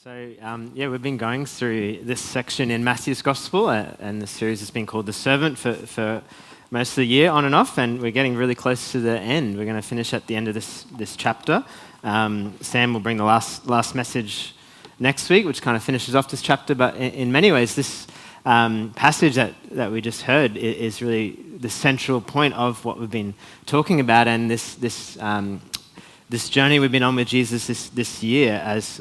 We've been going through this section in Matthew's Gospel, and the series has been called The Servant for most of the year, on and off, and we're getting really close to the end. We're going to finish at the end of this chapter. Sam will bring the last message next week, which kind of finishes off this chapter, but in many ways, this passage that we just heard is really the central point of what we've been talking about, and this journey we've been on with Jesus this year as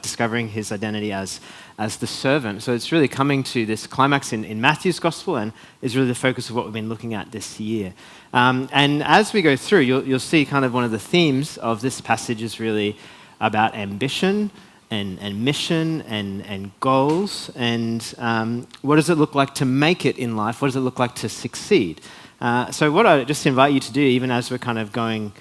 discovering his identity as the servant. So it's really coming to this climax in Matthew's Gospel, and is really the focus of what we've been looking at this year. And as we go through, you'll see kind of one of the themes of this passage is really about ambition and mission and goals, and what does it look like to make it in life? What does it look like to succeed? So what I just invite you to do, even as we're kind of going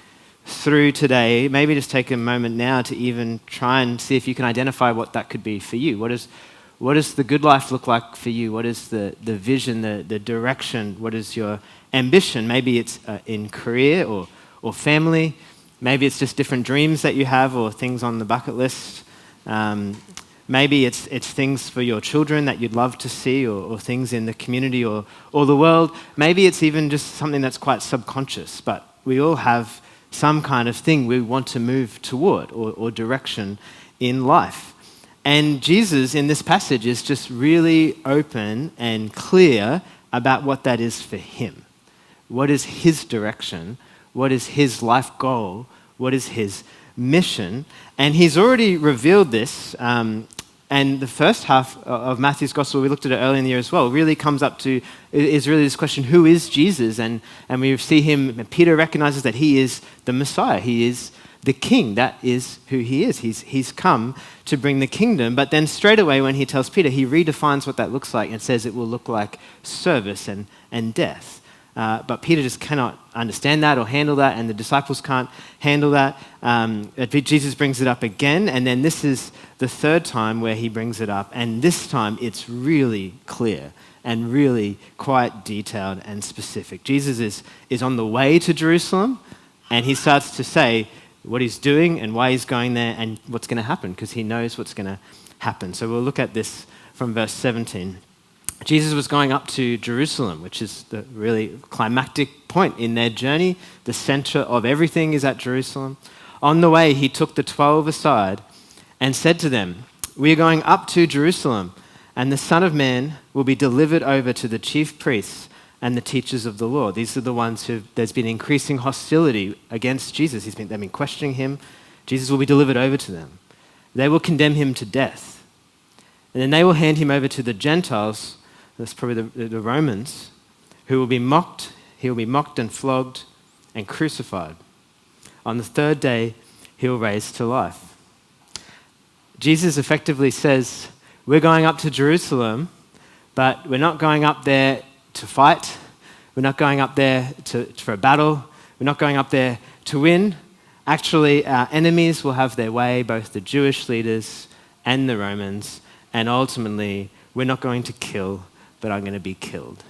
through today, maybe just take a moment now to even try and see if you can identify what that could be for you. What does the good life look like for you? What is the vision, the direction? What is your ambition? Maybe it's in career or family. Maybe it's just different dreams that you have or things on the bucket list. Maybe it's things for your children that you'd love to see, or things in the community or the world. Maybe it's even just something that's quite subconscious, but we all have some kind of thing we want to move toward or direction in life. And Jesus in this passage is just really open and clear about what that is for him. What is his direction? What is his life goal? What is his mission? And he's already revealed this. And the first half of Matthew's Gospel, we looked at it earlier in the year as well, really comes up to, is really this question, who is Jesus? And we see him, Peter recognizes that he is the Messiah. He is the King. That is who he is. He's come to bring the kingdom. But then straight away when he tells Peter, he redefines what that looks like and says it will look like service and death. But Peter just cannot understand that or handle that, and the disciples can't handle that. Jesus brings it up again, and then this is the third time where he brings it up, and this time it's really clear and really quite detailed and specific. Jesus is on the way to Jerusalem, and he starts to say what he's doing and why he's going there and what's going to happen, because he knows what's going to happen. So we'll look at this from verse 17. Jesus was going up to Jerusalem, which is the really climactic point in their journey. The center of everything is at Jerusalem. On the way, he took the 12 aside and said to them, "We are going up to Jerusalem, and the Son of Man will be delivered over to the chief priests and the teachers of the law." These are the ones there's been increasing hostility against Jesus. They've been questioning him. Jesus will be delivered over to them. They will condemn him to death. And then they will hand him over to the Gentiles. That's probably the Romans, who will be mocked. He will be mocked and flogged and crucified. On the third day, he will raise to life. Jesus effectively says, we're going up to Jerusalem, but we're not going up there to fight. We're not going up there for a battle. We're not going up there to win. Actually, our enemies will have their way, both the Jewish leaders and the Romans, and ultimately, we're not going to kill, but I'm going to be killed.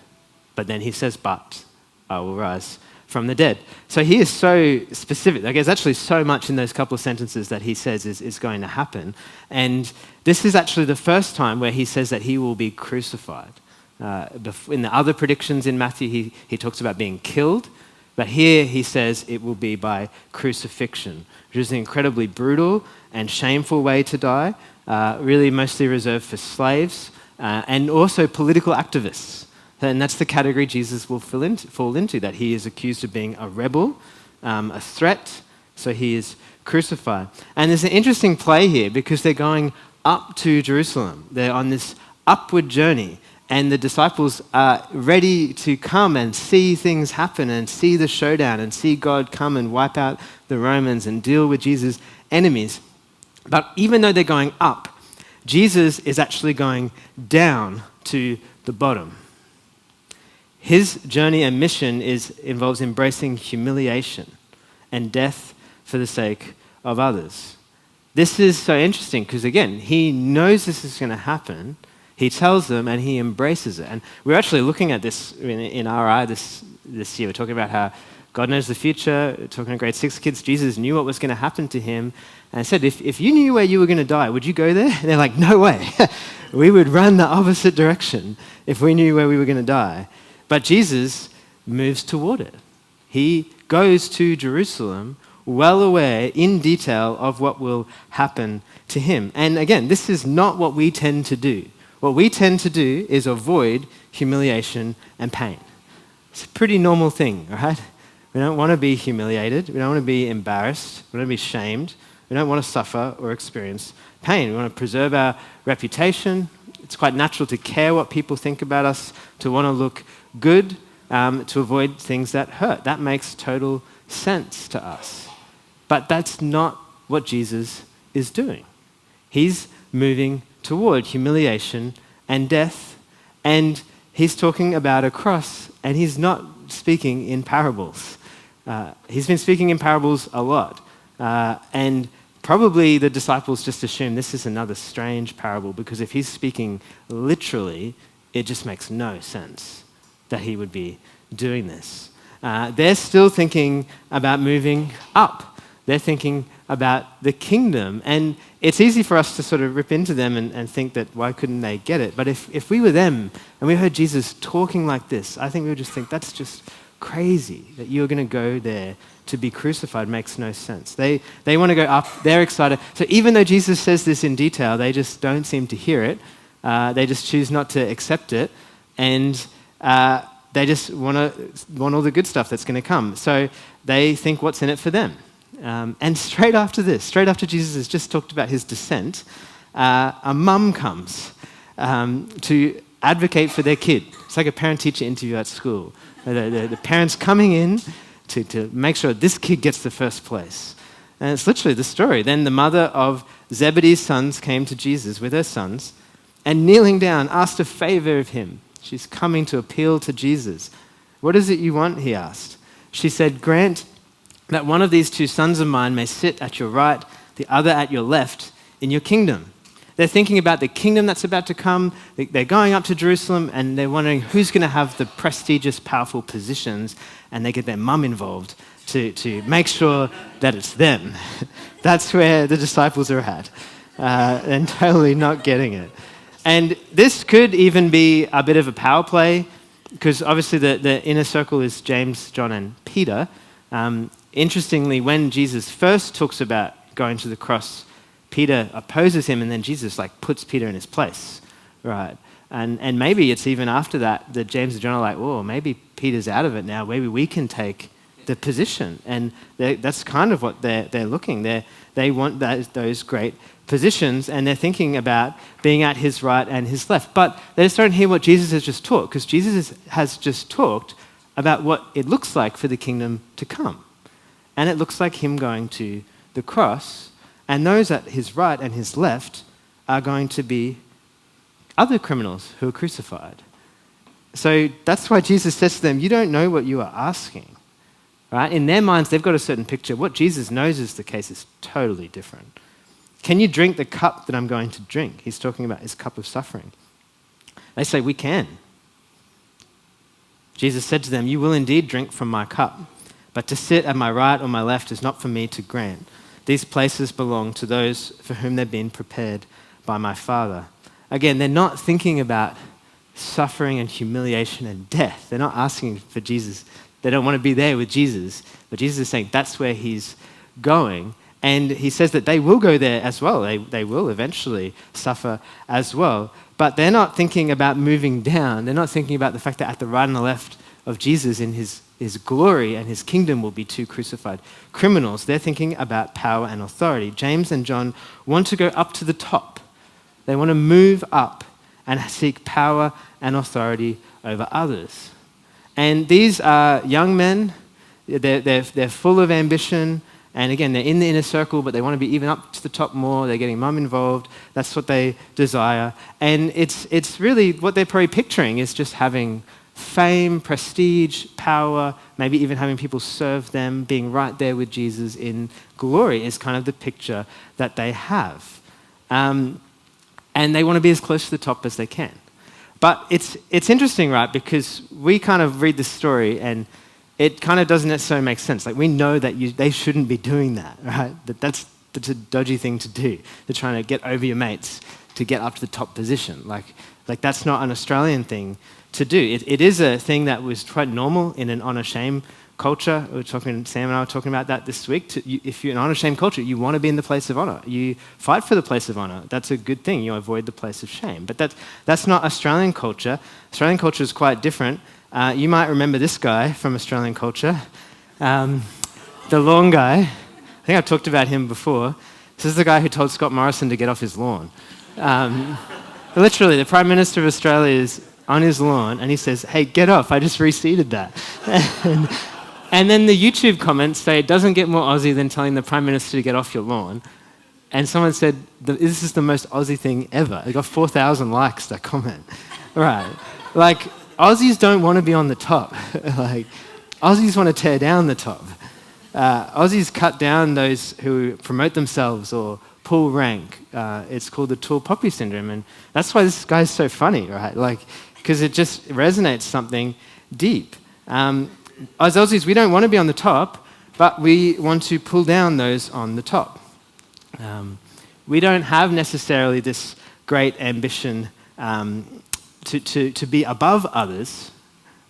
But then he says, but I will rise from the dead. So he is so specific. There's actually so much in those couple of sentences that he says is going to happen. And this is actually the first time where he says that he will be crucified. In the other predictions in Matthew, he talks about being killed. But here he says it will be by crucifixion, which is an incredibly brutal and shameful way to die, really mostly reserved for slaves. And also political activists. And that's the category Jesus will fall into, that he is accused of being a rebel, a threat, so he is crucified. And there's an interesting play here because they're going up to Jerusalem. They're on this upward journey, and the disciples are ready to come and see things happen and see the showdown and see God come and wipe out the Romans and deal with Jesus' enemies. But even though they're going up, Jesus is actually going down to the bottom. His journey and mission involves embracing humiliation and death for the sake of others. This is so interesting because, again, he knows this is going to happen. He tells them and he embraces it. And we're actually looking at this in RI this year. We're talking about how God knows the future. Talking to grade 6 kids, Jesus knew what was going to happen to him and said, if you knew where you were going to die, would you go there? And they're like, no way. We would run the opposite direction if we knew where we were going to die. But Jesus moves toward it. He goes to Jerusalem well aware in detail of what will happen to him. And again, this is not what we tend to do. What we tend to do is avoid humiliation and pain. It's a pretty normal thing, right? We don't want to be humiliated. We don't want to be embarrassed. We don't want to be shamed. We don't want to suffer or experience pain. We want to preserve our reputation. It's quite natural to care what people think about us, to want to look good, to avoid things that hurt. That makes total sense to us. But that's not what Jesus is doing. He's moving toward humiliation and death, and he's talking about a cross, and he's not speaking in parables. He's been speaking in parables a lot, and probably the disciples just assume this is another strange parable, because if he's speaking literally, it just makes no sense that he would be doing this. They're still thinking about moving up. They're thinking about the kingdom. And it's easy for us to sort of rip into them and think that why couldn't they get it? But if we were them and we heard Jesus talking like this, I think we would just think that's just crazy that you're going to go there to be crucified. Makes no sense. They want to go up. They're excited. So even though Jesus says this in detail, they just don't seem to hear it. They just choose not to accept it. And they just want all the good stuff that's going to come. So they think what's in it for them. And straight after Jesus has just talked about his descent, a mum comes to advocate for their kid. It's like a parent-teacher interview at school. The parents coming in to make sure this kid gets the first place. And it's literally the story. Then the mother of Zebedee's sons came to Jesus with her sons and kneeling down asked a favor of him. She's coming to appeal to Jesus. What is it you want, he asked. She said, grant that one of these two sons of mine may sit at your right, the other at your left in your kingdom. They're thinking about the kingdom that's about to come. They're going up to Jerusalem and they're wondering who's going to have the prestigious, powerful positions, and they get their mum involved to make sure that it's them. That's where the disciples are at, and totally not getting it. And this could even be a bit of a power play, because obviously the inner circle is James, John, and Peter. Interestingly, when Jesus first talks about going to the cross, Peter opposes him, and then Jesus puts Peter in his place, right? And maybe it's even after that James and John are like, oh, maybe Peter's out of it now. Maybe we can take the position, and that's kind of what they're looking. They want those great positions, and they're thinking about being at his right and his left. But they just don't hear what Jesus has just taught, because Jesus has just talked about what it looks like for the kingdom to come. And it looks like him going to the cross, and those at his right and his left are going to be other criminals who are crucified. So that's why Jesus says to them, you don't know what you are asking. Right? In their minds, they've got a certain picture. What Jesus knows is the case is totally different. Can you drink the cup that I'm going to drink? He's talking about his cup of suffering. They say, we can. Jesus said to them, you will indeed drink from my cup, but to sit at my right or my left is not for me to grant. These places belong to those for whom they've been prepared by my Father. Again, they're not thinking about suffering and humiliation and death. They're not asking for Jesus. They don't want to be there with Jesus. But Jesus is saying that's where he's going. And he says that they will go there as well. They will eventually suffer as well. But they're not thinking about moving down. They're not thinking about the fact that at the right and the left of Jesus in his glory and his kingdom will be two crucified criminals. They're thinking about power and authority. James and John want to go up to the top. They want to move up and seek power and authority over others. And these are young men. They're full of ambition. And again, they're in the inner circle, but they want to be even up to the top more. They're getting mum involved. That's what they desire. And it's really what they're probably picturing is just having fame, prestige, power, maybe even having people serve them, being right there with Jesus in glory is kind of the picture that they have. And they want to be as close to the top as they can. But it's interesting, right? Because we kind of read this story and it kind of doesn't necessarily make sense. Like, we know that they shouldn't be doing that, right? That's a dodgy thing to do. They're trying to get over your mates to get up to the top position. Like that's not an Australian thing to do. It is a thing that was quite normal in an honour-shame culture. Sam and I were talking about that this week. If you're in an honour-shame culture, you want to be in the place of honour. You fight for the place of honour. That's a good thing. You avoid the place of shame. But that's not Australian culture. Australian culture is quite different. You might remember this guy from Australian culture, the lawn guy. I think I've talked about him before. This is the guy who told Scott Morrison to get off his lawn. Literally, the Prime Minister of Australia is on his lawn and he says, "Hey, get off, I just reseeded that." And then the YouTube comments say, it doesn't get more Aussie than telling the Prime Minister to get off your lawn. And someone said, this is the most Aussie thing ever. It got 4,000 likes, that comment. Right. Like, Aussies don't want to be on the top. Like, Aussies want to tear down the top. Aussies cut down those who promote themselves or pull rank. It's called the tall poppy syndrome. And that's why this guy's so funny, right? Like, because it just resonates something deep. As Aussies, we don't want to be on the top, but we want to pull down those on the top. We don't have necessarily this great ambition to be above others,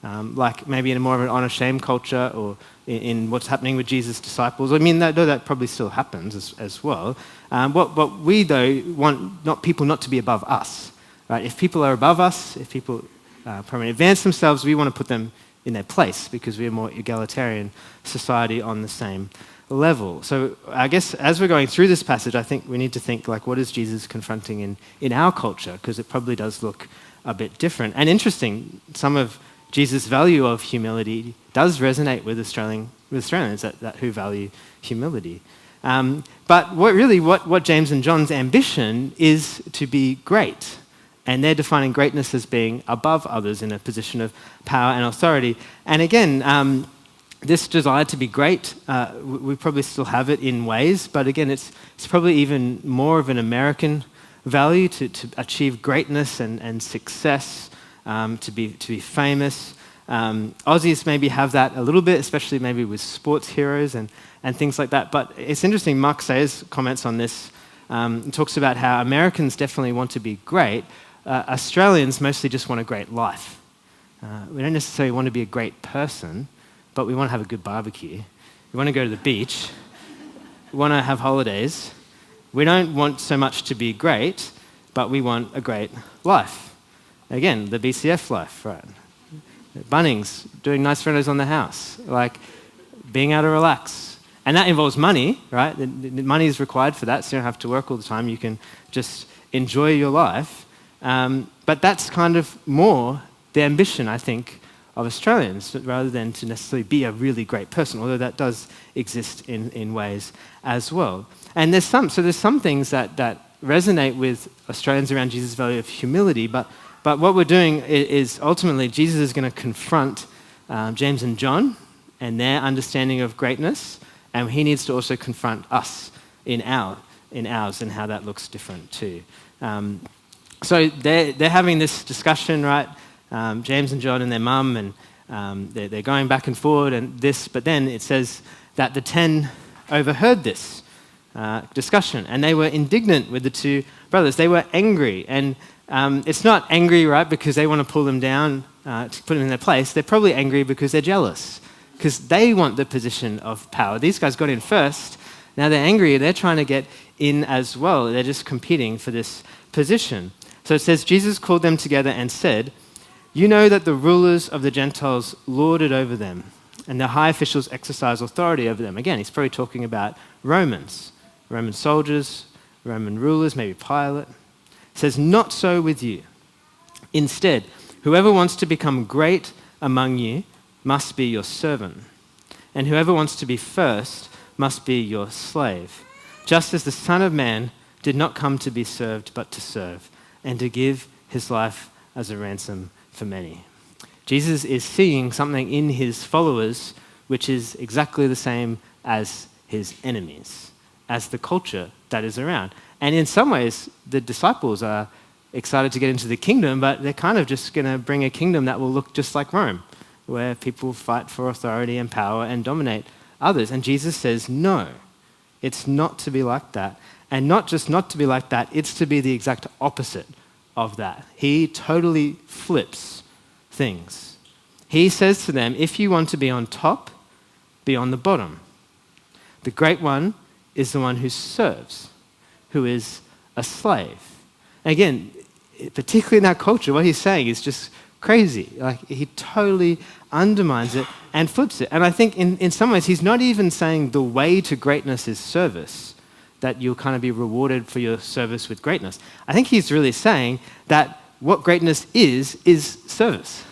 like maybe in a more of an honour-shame culture or in what's happening with Jesus' disciples. I mean, that probably still happens as well. What we, though, want people not to be above us. Right? If people are above us, if people probably advance themselves, we want to put them in their place because we're a more egalitarian society on the same level. So I guess as we're going through this passage, I think we need to think, like, what is Jesus confronting in our culture? Because it probably does look a bit different. And interesting, some of Jesus' value of humility does resonate with Australians that who value humility. But what James and John's ambition is to be great. And they're defining greatness as being above others in a position of power and authority. And again, this desire to be great, we probably still have it in ways, but again, it's probably even more of an American value to achieve greatness and success, to be famous. Aussies maybe have that a little bit, especially maybe with sports heroes and things like that. But it's interesting, Mark Sayers comments on this, talks about how Americans definitely want to be great. Australians mostly just want a great life. We don't necessarily want to be a great person, but we want to have a good barbecue. We want to go to the beach. We want to have holidays. We don't want so much to be great, but we want a great life. Again, the BCF life, right? Bunnings, doing nice renos on the house, like being able to relax. And that involves money, right? The money is required for that, so you don't have to work all the time. You can just enjoy your life. But that's kind of more the ambition, I think, of Australians, rather than to necessarily be a really great person, although that does exist in ways as well. And there's some things that resonate with Australians around Jesus' value of humility, but what we're doing is ultimately Jesus is going to confront James and John and their understanding of greatness, and he needs to also confront us in ours and how that looks different too. So they're having this discussion, right? James and John and their mum, and they're going back and forward and this, but then it says that the 10 overheard this discussion, and they were indignant with the two brothers. They were angry, and it's not angry, right, because they want to pull them down to put them in their place. They're probably angry because they're jealous, because they want the position of power. These guys got in first. Now they're angry. They're trying to get in as well. They're just competing for this position. So it says, Jesus called them together and said, "You know that the rulers of the Gentiles lord it over them, and the high officials exercise authority over them." Again, he's probably talking about Roman soldiers, Roman rulers, maybe Pilate. It says, "Not so with you. Instead, whoever wants to become great among you must be your servant, and whoever wants to be first must be your slave, just as the Son of Man did not come to be served but to serve, and to give his life as a ransom for many." Jesus is seeing something in his followers which is exactly the same as his enemies, as the culture that is around. And in some ways, the disciples are excited to get into the kingdom, but they're kind of just going to bring a kingdom that will look just like Rome, where people fight for authority and power and dominate others. And Jesus says, no, it's not to be like that. And not just not to be like that, it's to be the exact opposite of that. He totally flips things. He says to them, if you want to be on top, be on the bottom. The great one is the one who serves, who is a slave. Again, particularly in that culture, what he's saying is just crazy. Like, he totally undermines it and flips it. And I think in some ways, he's not even saying the way to greatness is service, that you'll kind of be rewarded for your service with greatness. I think he's really saying that what greatness is service.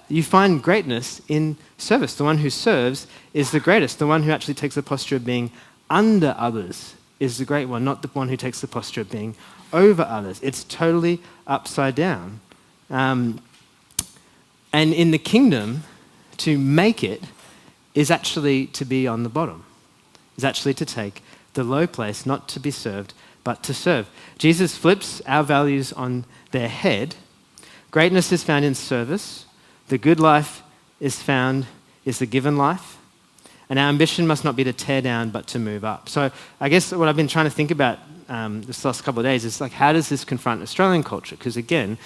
You find greatness in service. The one who serves is the greatest. The one who actually takes the posture of being under others is the great one, not the one who takes the posture of being over others. It's totally upside down. And in the kingdom, to make it is actually to be on the bottom, is actually to take the low place, not to be served, but to serve. Jesus flips our values on their head. Greatness is found in service. The good life is the given life. And our ambition must not be to tear down, but to move up. So I guess what I've been trying to think about this last couple of days is like, how does this confront Australian culture? Because again,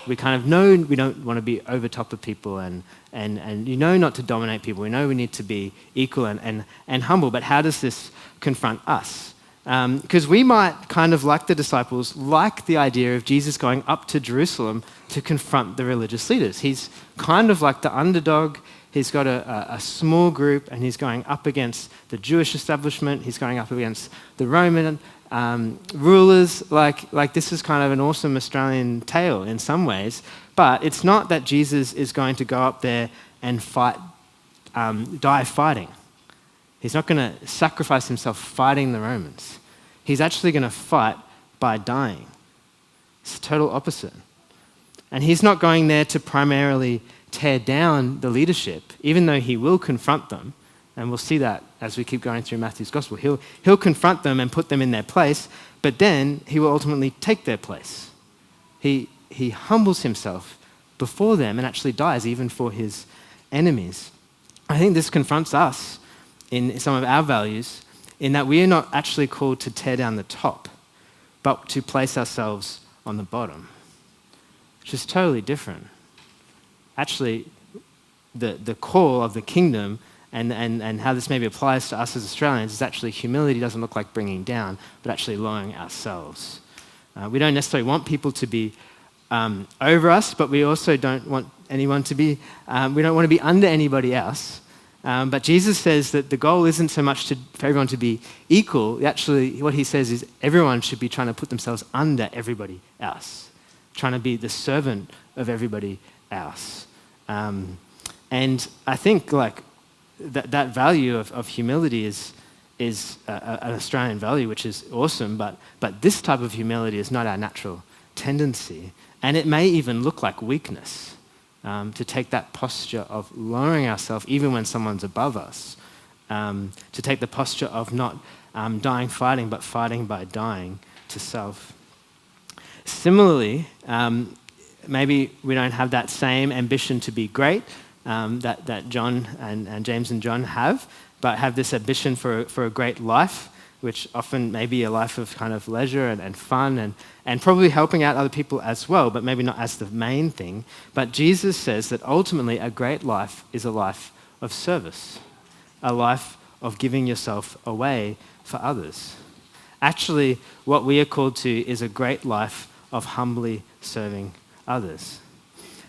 we kind of know we don't want to be over top of people and not to dominate people. We know we need to be equal and humble, but how does this confront us? Because we might kind of, like the disciples, like the idea of Jesus going up to Jerusalem to confront the religious leaders. He's kind of like the underdog. He's got a small group, and he's going up against the Jewish establishment. He's going up against the Roman rulers. Like this is kind of an awesome Australian tale in some ways. But it's not that Jesus is going to go up there and fight, die fighting. He's not going to sacrifice himself fighting the Romans. He's actually going to fight by dying. It's the total opposite. And he's not going there to primarily tear down the leadership, even though he will confront them. And we'll see that as we keep going through Matthew's gospel. He'll confront them and put them in their place, but then he will ultimately take their place. He humbles himself before them and actually dies even for his enemies. I think this confronts us in some of our values, in that we are not actually called to tear down the top, but to place ourselves on the bottom, which is totally different. Actually, the call of the kingdom and how this maybe applies to us as Australians is actually humility doesn't look like bringing down, but actually lowering ourselves. We don't necessarily want people to be over us, but we also don't want anyone to be, we don't want to be under anybody else. But Jesus says that the goal isn't so much for everyone to be equal. Actually, what he says is everyone should be trying to put themselves under everybody else, trying to be the servant of everybody else. And I think like that value of humility is an Australian value, which is awesome, but this type of humility is not our natural tendency. And it may even look like weakness. To take that posture of lowering ourselves even when someone's above us, to take the posture of not dying fighting, but fighting by dying to self. Similarly, maybe we don't have that same ambition to be great that John and James and John have, but have this ambition for a great life, which often may be a life of kind of leisure and fun and probably helping out other people as well, but maybe not as the main thing. But Jesus says that ultimately a great life is a life of service, a life of giving yourself away for others. Actually, what we are called to is a great life of humbly serving others.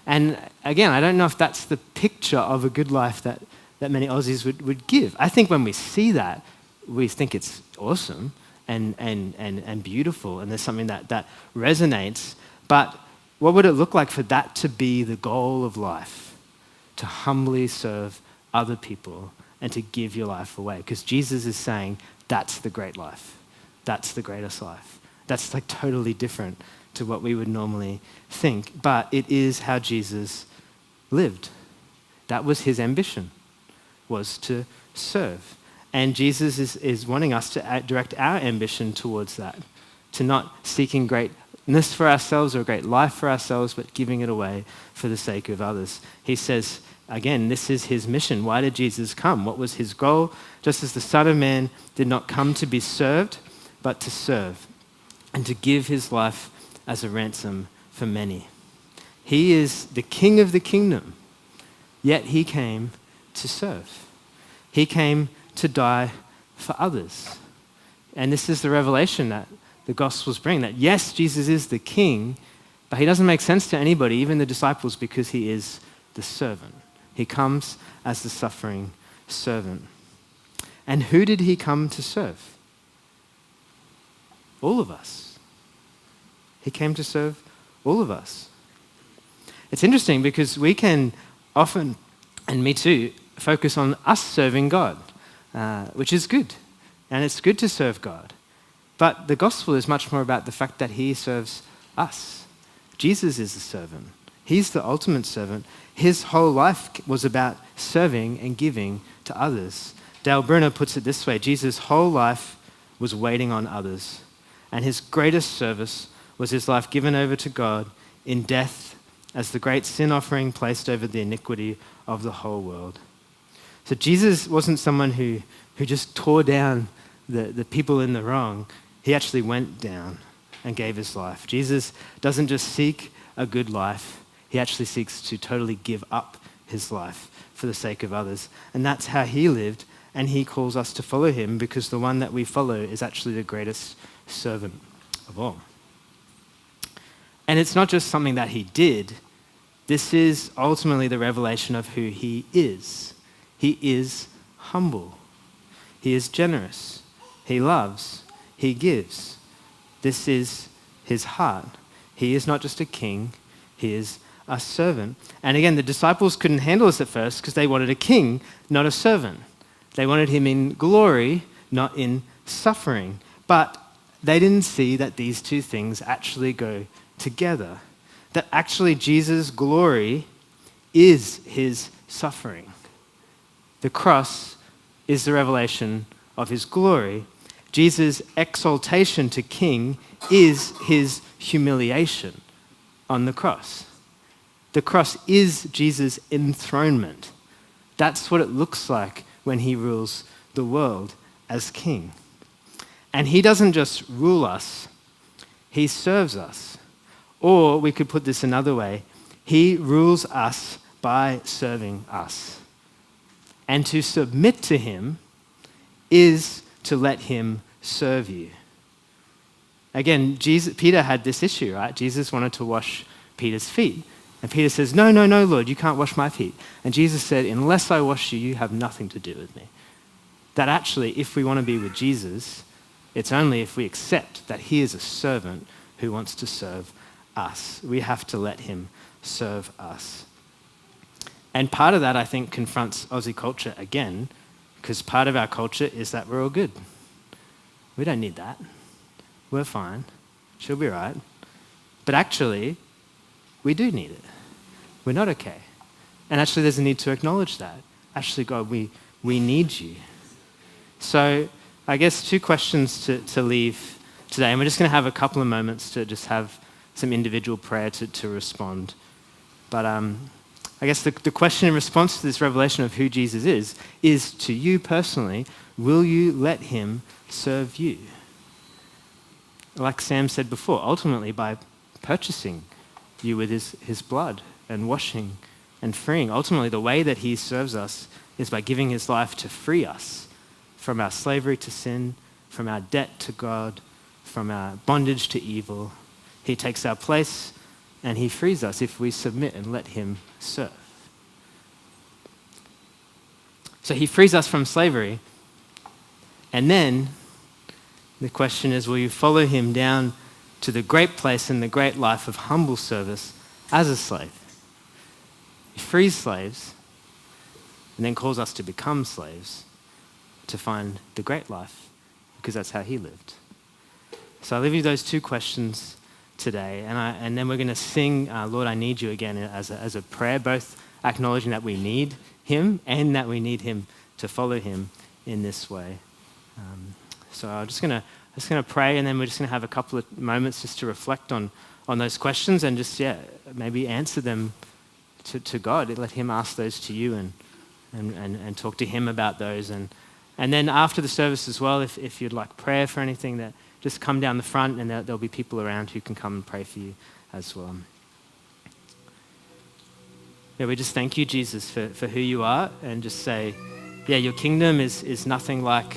And again, I don't know if that's the picture of a good life that many Aussies would give. I think when we see that, we think it's awesome and beautiful, and there's something that resonates. But what would it look like for that to be the goal of life? To humbly serve other people and to give your life away. Because Jesus is saying that's the great life. That's the greatest life. That's like totally different to what we would normally think. But it is how Jesus lived. That was his ambition, was to serve. And Jesus is wanting us to direct our ambition towards that, to not seeking greatness for ourselves or a great life for ourselves, but giving it away for the sake of others. He says, Again, this is his mission. Why did Jesus come? What was his goal? Just as the Son of Man did not come to be served, but to serve, and to give his life as a ransom for many. He is the King of the kingdom, yet he came to serve. He came to die for others. And this is the revelation that the Gospels bring, that yes, Jesus is the King, but he doesn't make sense to anybody, even the disciples, because he is the servant. He comes as the suffering servant. And who did he come to serve? All of us. He came to serve all of us. It's interesting because we can often, and me too, focus on us serving God, which is good. And it's good to serve God. But the gospel is much more about the fact that he serves us. Jesus is the servant. He's the ultimate servant. His whole life was about serving and giving to others. Dale Bruner puts it this way: Jesus' whole life was waiting on others, and his greatest service was his life given over to God in death as the great sin offering placed over the iniquity of the whole world. So Jesus wasn't someone who just tore down the people in the wrong. He actually went down and gave his life. Jesus doesn't just seek a good life. He actually seeks to totally give up his life for the sake of others. And that's how he lived, and he calls us to follow him because the one that we follow is actually the greatest servant of all. And it's not just something that he did. This is ultimately the revelation of who he is. He is humble. He is generous. He loves. He gives. This is his heart. He is not just a king. He is a servant. And again, the disciples couldn't handle this at first because they wanted a king, not a servant. They wanted him in glory, not in suffering. But they didn't see that these two things actually go together. That actually Jesus' glory is his suffering. The cross is the revelation of his glory. Jesus' exaltation to king is his humiliation on the cross. The cross is Jesus' enthronement. That's what it looks like when he rules the world as king. And he doesn't just rule us, he serves us. Or we could put this another way, he rules us by serving us. And to submit to him is to let him serve you. Again, Peter had this issue, right? Jesus wanted to wash Peter's feet. And Peter says, no, Lord, you can't wash my feet. And Jesus said, unless I wash you, you have nothing to do with me. That actually, if we want to be with Jesus, it's only if we accept that he is a servant who wants to serve us. We have to let him serve us. And part of that, I think, confronts Aussie culture again, because part of our culture is that we're all good. We don't need that. We're fine. She'll be right. But actually, we do need it. We're not okay. And actually, there's a need to acknowledge that. Actually, God, we need you. So I guess two questions to leave today. And we're just going to have a couple of moments to just have some individual prayer to respond. But I guess the question in response to this revelation of who Jesus is to you personally, will you let him serve you? Like Sam said before, ultimately by purchasing you with his blood and washing and freeing. Ultimately, the way that he serves us is by giving his life to free us from our slavery to sin, from our debt to God, from our bondage to evil. He takes our place and he frees us if we submit and let him serve. So he frees us from slavery. And then the question is, will you follow him down to the great place and the great life of humble service as a slave? He frees slaves and then calls us to become slaves to find the great life, because that's how he lived. So I'll leave you those two questions today, and then we're going to sing Lord, I Need You again as a prayer, both acknowledging that we need him and that we need him to follow him in this way. So I'm just going to pray, and then we're just going to have a couple of moments just to reflect on those questions and just, maybe answer them to God. Let him ask those to you and talk to him about those. And then after the service as well, if you'd like prayer for anything, that just come down the front and there'll be people around who can come and pray for you as well. Yeah, we just thank you, Jesus, for who you are, and just say, yeah, your kingdom is nothing like,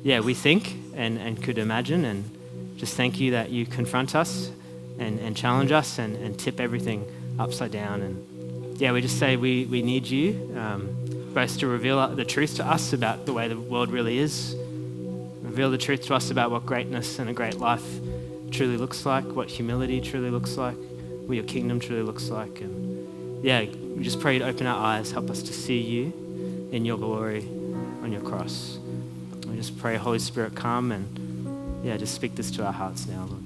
we think and could imagine. And just thank you that you confront us and challenge us and tip everything upside down. And yeah, we just say we need you, both to reveal the truth to us about the way the world really is, reveal the truth to us about what greatness and a great life truly looks like, what humility truly looks like, what your kingdom truly looks like. And yeah, we just pray you to open our eyes, help us to see you in your glory on your cross. We just pray, Holy Spirit, come and just speak this to our hearts now, Lord.